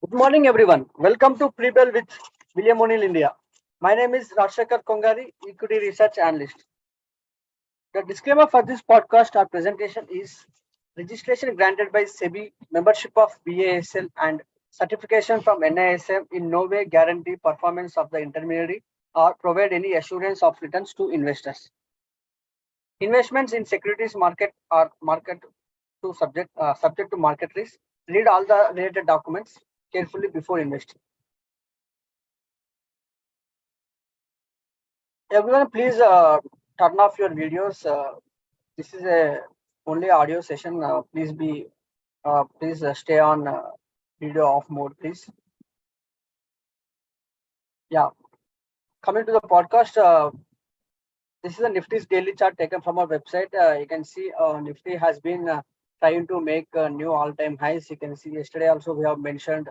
Good morning, everyone. Welcome to Prebell with William O'Neill India. My name is Rajashekhar Kongari, Equity Research Analyst. The disclaimer for this podcast or presentation is registration granted by SEBI, membership of BASL, and certification from NISM in no way guarantee performance of the intermediary or provide any assurance of returns to investors. Investments in securities market are subject to market risk. Read all the related documents carefully before investing. Everyone, please turn off your videos. This is a only audio session. Please stay on video off mode, please. Yeah, coming to the podcast. This is a Nifty's daily chart taken from our website. You can see Nifty has been trying to make new all-time highs. You can see yesterday also we have mentioned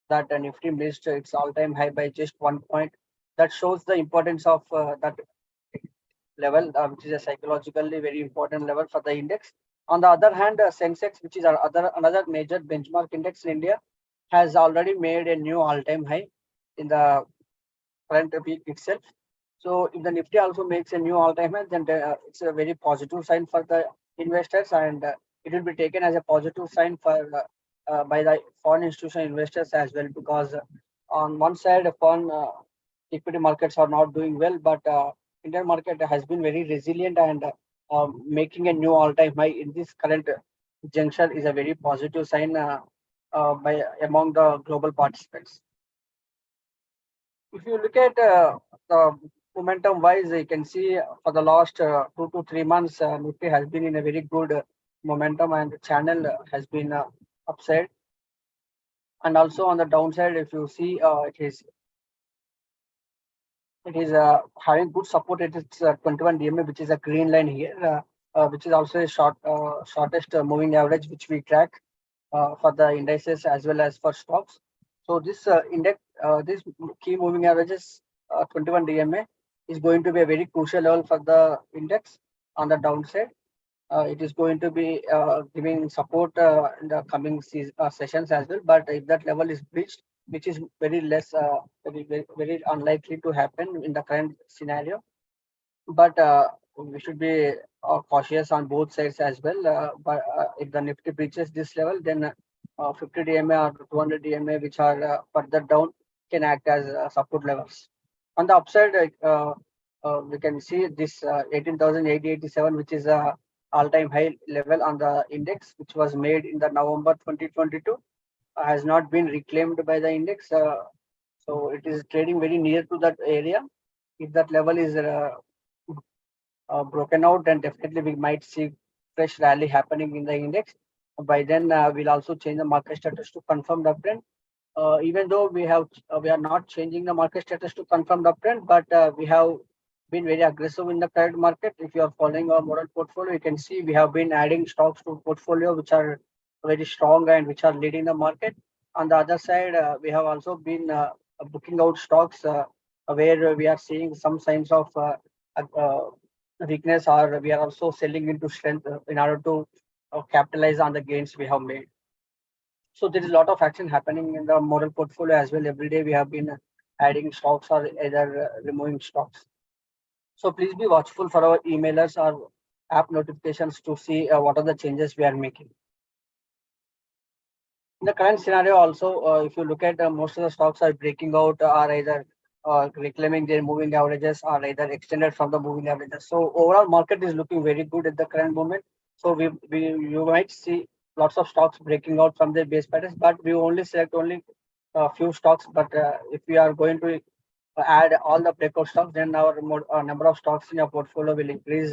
that Nifty missed its all-time high by just 1 point. That shows the importance of that level, which is a psychologically very important level for the index. On the other hand, Sensex, which is another major benchmark index in India, has already made a new all-time high in the current week itself. So if the Nifty also makes a new all-time high, then it's a very positive sign for the investors, and it will be taken as a positive sign for by the foreign institutional investors as well, because on one side, foreign equity markets are not doing well, but Indian market has been very resilient, and making a new all-time high in this current juncture is a very positive sign by among the global participants. If you look at the momentum wise, you can see for the last 2 to 3 months, Nifty has been in a very good momentum, and the channel has been upside. And also on the downside, if you see, it is having good support. It is 21 DMA, which is a green line here, which is also a shortest moving average, which we track for the indices as well as for stocks. So this this key moving averages 21 DMA is going to be a very crucial level for the index on the downside. It is going to be giving support in the coming sessions as well. But if that level is breached, which is very less, very unlikely to happen in the current scenario, but we should be cautious on both sides as well. But if the Nifty breaches this level, then 50 DMA or 200 DMA, which are further down, can act as support levels. On the upside, we can see this 18,887, which is a all-time high level on the index, which was made in the November 2022, has not been reclaimed by the index. So it is trading very near to that area. If that level is broken out, then definitely we might see fresh rally happening in the index. By then, we'll also change the market status to confirm the uptrend. Even though we are not changing the market status to confirm the uptrend, but we have been very aggressive in the current market. If you are following our model portfolio, you can see we have been adding stocks to portfolio which are very strong and which are leading the market. On the other side, we have also been booking out stocks where we are seeing some signs of weakness, or we are also selling into strength in order to capitalize on the gains we have made. So there is a lot of action happening in the model portfolio as well. Every day we have been adding stocks or either removing stocks. So please be watchful for our emailers or app notifications to see what are the changes we are making. In the current scenario also, if you look at most of the stocks are breaking out, are either reclaiming their moving averages, or either extended from the moving averages. So overall market is looking very good at the current moment. So you might see lots of stocks breaking out from their base patterns, but we only select only a few stocks. But if we are going to add all the breakout stocks, then our number of stocks in our portfolio will increase.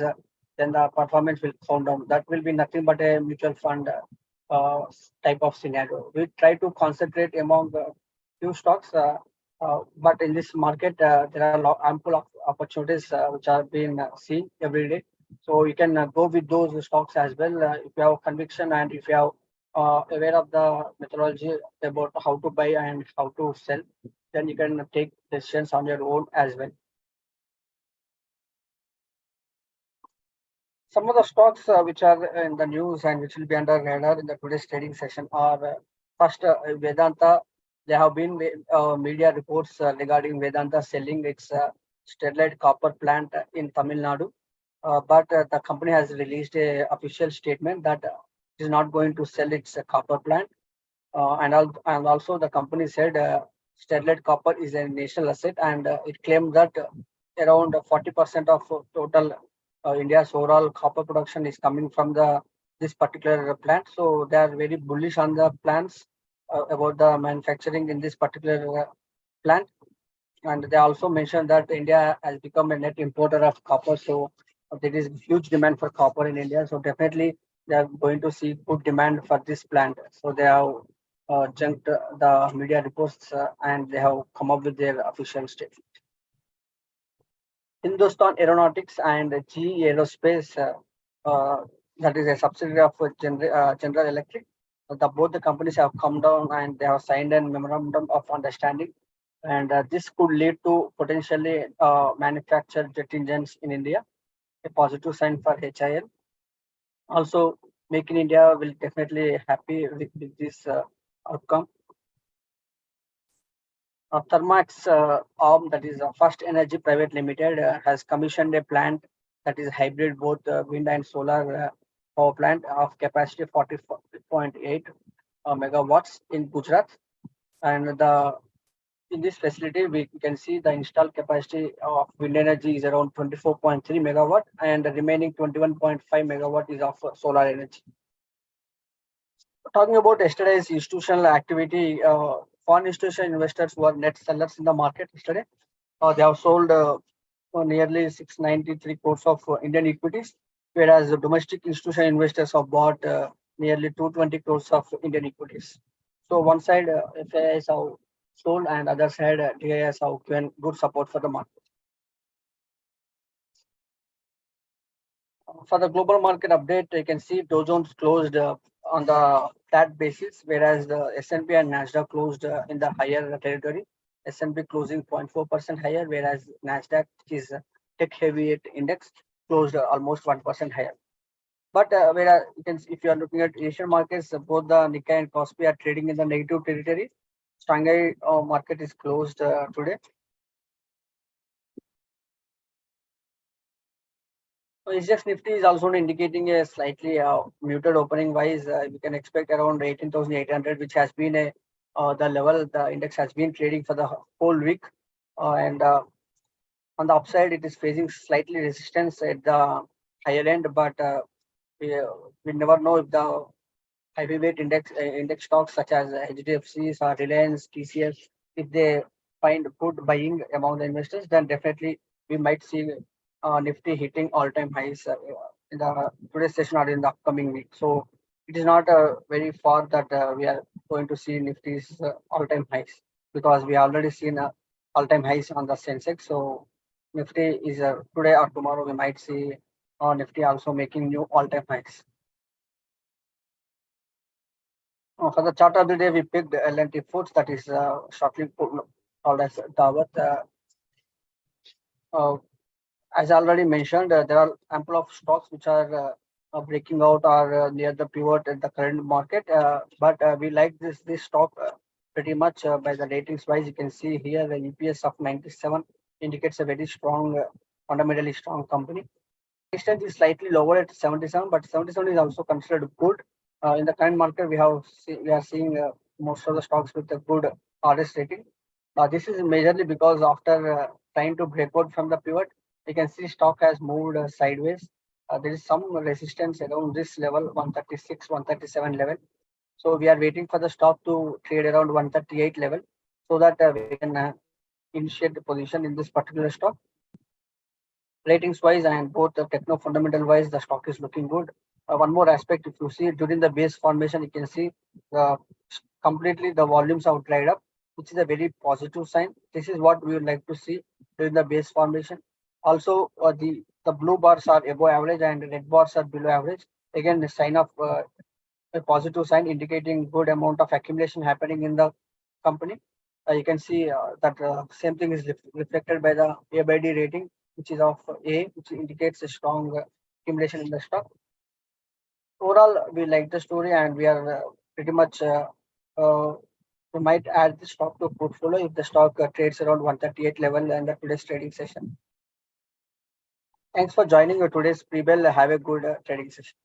Then the performance will come down. That will be nothing but a mutual fund type of scenario. We try to concentrate among few stocks, but in this market, there are ample of opportunities which are being seen every day. So you can go with those stocks as well if you have conviction and if you are aware of the methodology about how to buy and how to sell. Then you can take decisions on your own as well. Some of the stocks which are in the news and which will be under radar in the today's trading session are first Vedanta, There have been media reports regarding Vedanta selling its Sterlite copper plant in Tamil Nadu, but the company has released a official statement that it is not going to sell its copper plant. And also the company said Sterlite Copper is a national asset, and it claimed that around 40% of total India's overall copper production is coming from the this particular plant. So they are very bullish on the plans about the manufacturing in this particular plant. And they also mentioned that India has become a net importer of copper. So there is huge demand for copper in India. So definitely they are going to see good demand for this plant. So they have junked the media reports and they have come up with their official statement. Hindustan Aeronautics and GE Aerospace, that is a subsidiary of General Electric. Both the companies have come down and they have signed a memorandum of understanding, and this could lead to potentially manufacture jet engines in India, a positive sign for HIL. Also, Make in India will definitely happy with this outcome. Thermax arm, that is First Energy Pvt Limited, has commissioned a plant that is hybrid both wind and solar power plant of capacity 40.8 megawatts in Gujarat. And in this facility, we can see the installed capacity of wind energy is around 24.3 megawatt, and the remaining 21.5 megawatt is of solar energy. Talking about yesterday's institutional activity, foreign institutional investors were net sellers in the market yesterday. They have sold nearly 693 crores of Indian equities, whereas the domestic institutional investors have bought nearly 220 crores of Indian equities. So one side FIIs have sold, and other side DIIs have given good support for the market. For the global market update, you can see Dow Jones closed on the flat basis, whereas the S&P and Nasdaq closed in the higher territory. S&P closing 0.4% higher, whereas Nasdaq, which is tech heavy index, closed almost 1% higher. But whereas you can see, if you are looking at Asian markets, both the Nikkei and Kospi are trading in the negative territory. Shanghai market is closed today. So SGX Nifty is also indicating a slightly muted opening wise. We can expect around 18,800, which has been the level the index has been trading for the whole week. And on the upside, it is facing slightly resistance at the higher end, but we never know if the heavyweight index stocks such as HDFCs or Reliance, TCS, if they find good buying among the investors, then definitely we might see Nifty hitting all-time highs in the today's session or in the upcoming week. So it is not very far that we are going to see Nifty's all-time highs, because we already seen all-time highs on the Sensex. So Nifty is today or tomorrow we might see Nifty also making new all-time highs. For the chart of the day, we picked L&T Foods, that is shortly called as Dawat. As I already mentioned, there are ample of stocks which are breaking out or near the pivot at the current market. But we like this stock pretty much by the ratings wise. You can see here the EPS of 97 indicates a very strong, fundamentally strong company. Extent is slightly lower at 77, but 77 is also considered good. In the current market, we are seeing most of the stocks with a good RS rating. This is majorly because after trying to break out from the pivot, you can see stock has moved sideways. There is some resistance around this level, 136, 137 level. So we are waiting for the stock to trade around 138 level, so that we can initiate the position in this particular stock. Ratings wise and both the techno fundamental wise, the stock is looking good. One more aspect, if you see during the base formation, you can see completely the volumes have dried up, which is a very positive sign. This is what we would like to see during the base formation. Also, the blue bars are above average and red bars are below average. Again, the sign of a positive sign indicating good amount of accumulation happening in the company. You can see that same thing is reflected by the A by D rating, which is of A, which indicates a strong accumulation in the stock. Overall, we like the story and we are pretty much You might add the stock to portfolio if the stock trades around 138 level in the today's trading session. Thanks for joining today's pre-bell. Have a good trading session.